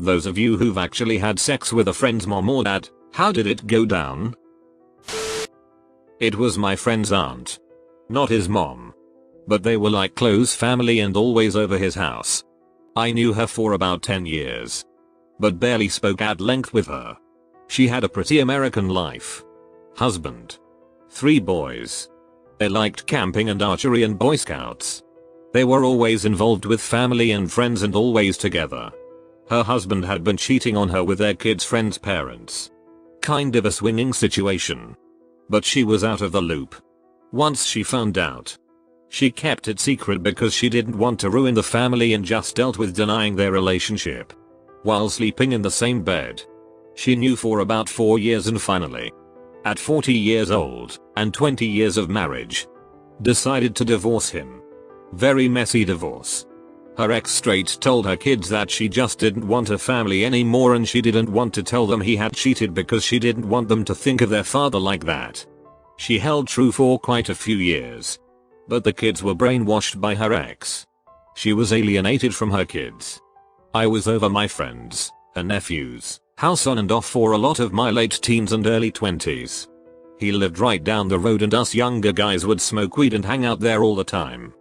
Those of you who've actually had sex with a friend's mom or dad, how did it go down? It was my friend's aunt. Not his mom. But they were like close family and always over his house. I knew her for about 10 years. But barely spoke at length with her. She had a pretty American life. Husband. 3 boys. They liked camping and archery and Boy Scouts. They were always involved with family and friends and always together. Her husband had been cheating on her with their kids' friends' parents. Kind of a swinging situation. But she was out of the loop. Once she found out, she kept it secret because she didn't want to ruin the family and just dealt with denying their relationship. While sleeping in the same bed. She knew for about 4 years and finally, at 40 years old and 20 years of marriage, decided to divorce him. Very messy divorce. Her ex straight told her kids that she just didn't want a family anymore and she didn't want to tell them he had cheated because she didn't want them to think of their father like that. She held true for quite a few years. But the kids were brainwashed by her ex. She was alienated from her kids. I was over my friends and nephews' house on and off for a lot of my late teens and early 20s. He lived right down the road and us younger guys would smoke weed and hang out there all the time.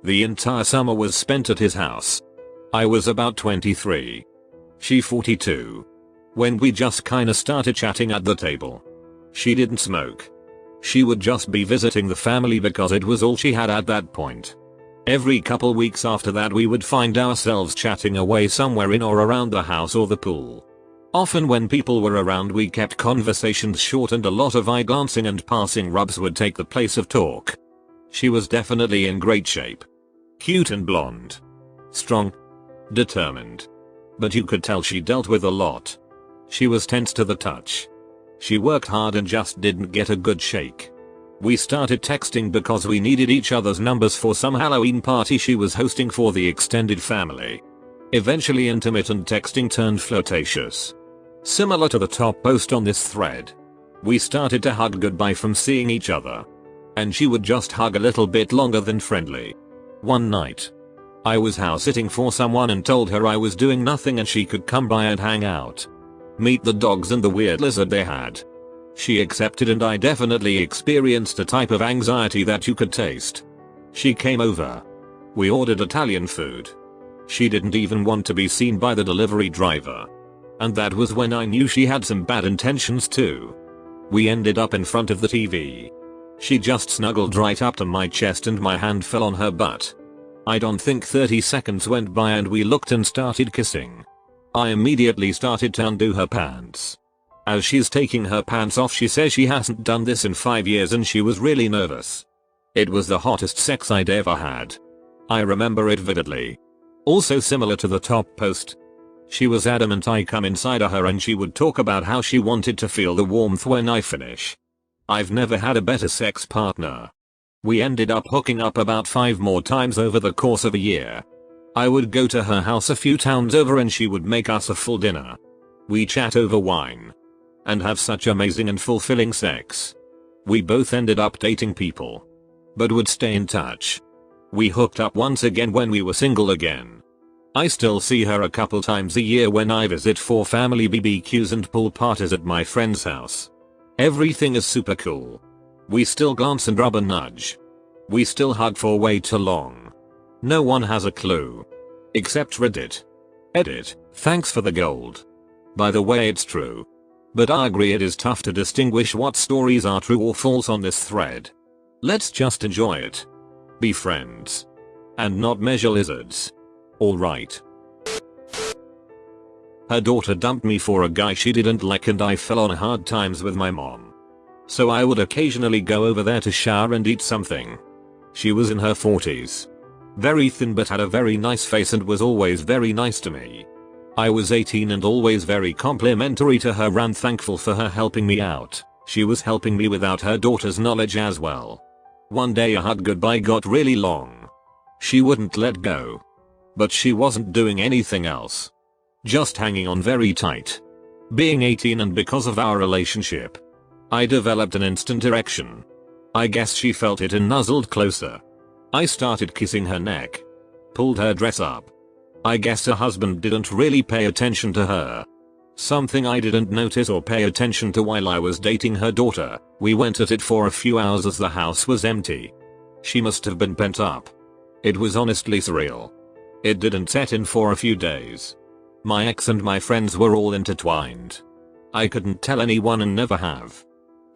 The entire summer was spent at his house. I was about 23. She 42. When we just kinda started chatting at the table. She didn't smoke. She would just be visiting the family because it was all she had at that point. Every couple weeks after that we would find ourselves chatting away somewhere in or around the house or the pool. Often when people were around we kept conversations short and a lot of eye glancing and passing rubs would take the place of talk. She was definitely in great shape. Cute and blonde. Strong. Determined. But you could tell she dealt with a lot. She was tense to the touch. She worked hard and just didn't get a good shake. We started texting because we needed each other's numbers for some Halloween party she was hosting for the extended family. Eventually intermittent texting turned flirtatious. Similar to the top post on this thread. We started to hug goodbye from seeing each other. And she would just hug a little bit longer than friendly. One night, I was house sitting for someone and told her I was doing nothing and she could come by and hang out. Meet the dogs and the weird lizard they had. She accepted and I definitely experienced a type of anxiety that you could taste. She came over. We ordered Italian food. She didn't even want to be seen by the delivery driver. And that was when I knew she had some bad intentions too. We ended up in front of the TV. She just snuggled right up to my chest and my hand fell on her butt. I don't think 30 seconds went by and we looked and started kissing. I immediately started to undo her pants. As she's taking her pants off she says she hasn't done this in 5 years and she was really nervous. It was the hottest sex I'd ever had. I remember it vividly. Also similar to the top post. She was adamant I come inside of her and she would talk about how she wanted to feel the warmth when I finish. I've never had a better sex partner. We ended up hooking up about 5 more times over the course of a year. I would go to her house a few towns over and she would make us a full dinner. We chat over wine. And have such amazing and fulfilling sex. We both ended up dating people. But would stay in touch. We hooked up once again when we were single again. I still see her a couple times a year when I visit for family BBQs and pool parties at my friend's house. Everything is super cool. We still glance and rub and nudge. We still hug for way too long. No one has a clue. Except Reddit. Edit, thanks for the gold. By the way it's true. But I agree it is tough to distinguish what stories are true or false on this thread. Let's just enjoy it. Be friends. And not measure lizards. Alright. Her daughter dumped me for a guy she didn't like and I fell on hard times with my mom. So I would occasionally go over there to shower and eat something. She was in her 40s. Very thin but had a very nice face and was always very nice to me. I was 18 and always very complimentary to her and thankful for her helping me out. She was helping me without her daughter's knowledge as well. One day a hug goodbye got really long. She wouldn't let go. But she wasn't doing anything else. Just hanging on very tight. Being 18 and because of our relationship, I developed an instant erection. I guess she felt it and nuzzled closer. I started kissing her neck. Pulled her dress up. I guess her husband didn't really pay attention to her. Something I didn't notice or pay attention to while I was dating her daughter, we went at it for a few hours as the house was empty. She must have been pent up. It was honestly surreal. It didn't set in for a few days. My ex and my friends were all intertwined. I couldn't tell anyone and never have.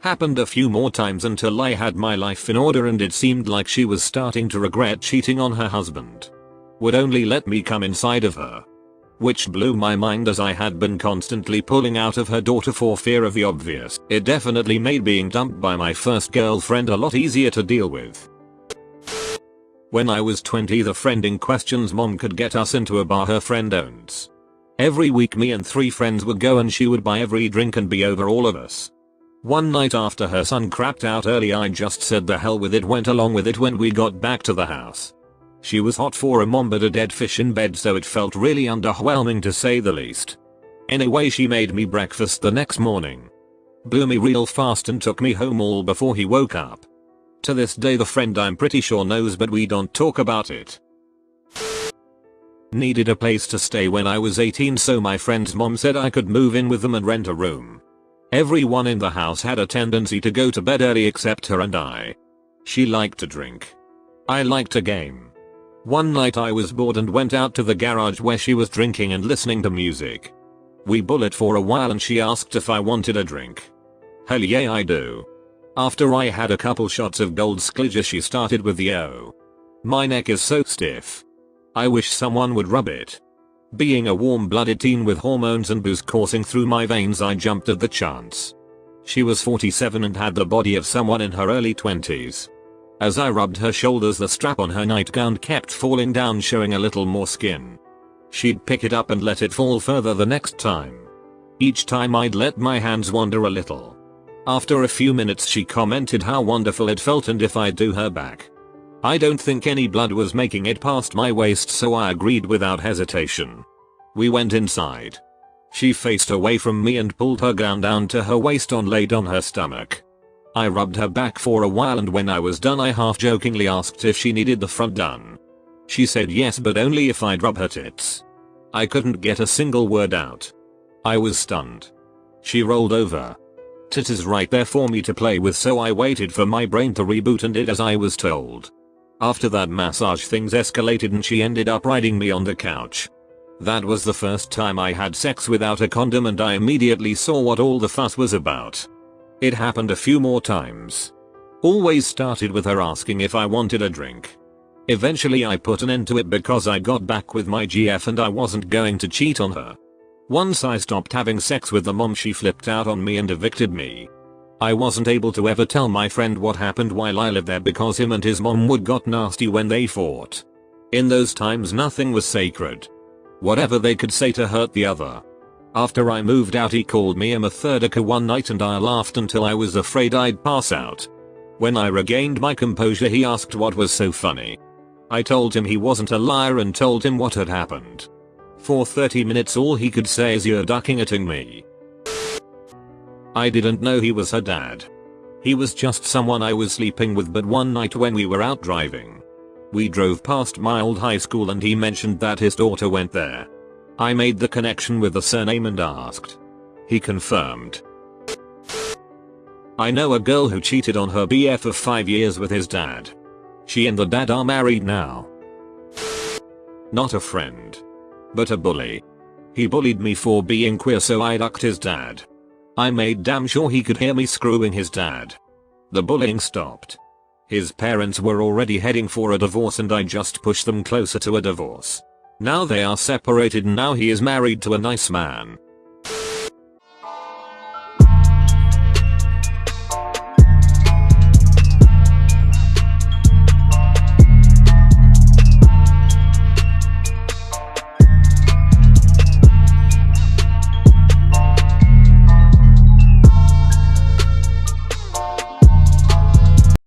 Happened a few more times until I had my life in order and it seemed like she was starting to regret cheating on her husband. Would only let me come inside of her. Which blew my mind as I had been constantly pulling out of her daughter for fear of the obvious. It definitely made being dumped by my first girlfriend a lot easier to deal with. When I was 20, the friend in question's mom could get us into a bar her friend owns. Every week me and 3 friends would go and she would buy every drink and be over all of us. One night after her son crapped out early, I just said the hell with it, went along with it when we got back to the house. She was hot for a mom but a dead fish in bed, so it felt really underwhelming to say the least. Anyway, she made me breakfast the next morning. Blew me real fast and took me home all before he woke up. To this day the friend I'm pretty sure knows, but we don't talk about it. Needed a place to stay when I was 18, so my friend's mom said I could move in with them and rent a room. Everyone in the house had a tendency to go to bed early except her and I. She liked to drink. I liked to game. One night I was bored and went out to the garage where she was drinking and listening to music. We bullet for a while and she asked if I wanted a drink. Hell yeah, I do. After I had a couple shots of gold Skliger, she started with "Yo, my neck is so stiff. I wish someone would rub it." Being a warm-blooded teen with hormones and booze coursing through my veins, I jumped at the chance. She was 47 and had the body of someone in her early 20s. As I rubbed her shoulders, the strap on her nightgown kept falling down, showing a little more skin. She'd pick it up and let it fall further the next time. Each time I'd let my hands wander a little. After a few minutes she commented how wonderful it felt and if I'd do her back. I don't think any blood was making it past my waist, so I agreed without hesitation. We went inside. She faced away from me and pulled her gown down to her waist and laid on her stomach. I rubbed her back for a while and when I was done I half-jokingly asked if she needed the front done. She said yes, but only if I'd rub her tits. I couldn't get a single word out. I was stunned. She rolled over. Titties right there for me to play with, so I waited for my brain to reboot and did as I was told. After that massage, things escalated and she ended up riding me on the couch. That was the first time I had sex without a condom and I immediately saw what all the fuss was about. It happened a few more times. Always started with her asking if I wanted a drink. Eventually I put an end to it because I got back with my GF and I wasn't going to cheat on her. Once I stopped having sex with the mom, she flipped out on me and evicted me. I wasn't able to ever tell my friend what happened while I lived there because him and his mom would got nasty when they fought. In those times nothing was sacred. Whatever they could say to hurt the other. After I moved out he called me a methodica one night and I laughed until I was afraid I'd pass out. When I regained my composure he asked what was so funny. I told him he wasn't a liar and told him what had happened. For 30 minutes all he could say is "You're ducking atting me." I didn't know he was her dad. He was just someone I was sleeping with, but one night when we were out driving. We drove past my old high school and he mentioned that his daughter went there. I made the connection with the surname and asked. He confirmed. I know a girl who cheated on her BF of 5 years with his dad. She and the dad are married now. Not a friend, but a bully. He bullied me for being queer, so I ducked his dad. I made damn sure he could hear me screwing his dad. The bullying stopped. His parents were already heading for a divorce and I just pushed them closer to a divorce. Now they are separated and now he is married to a nice man.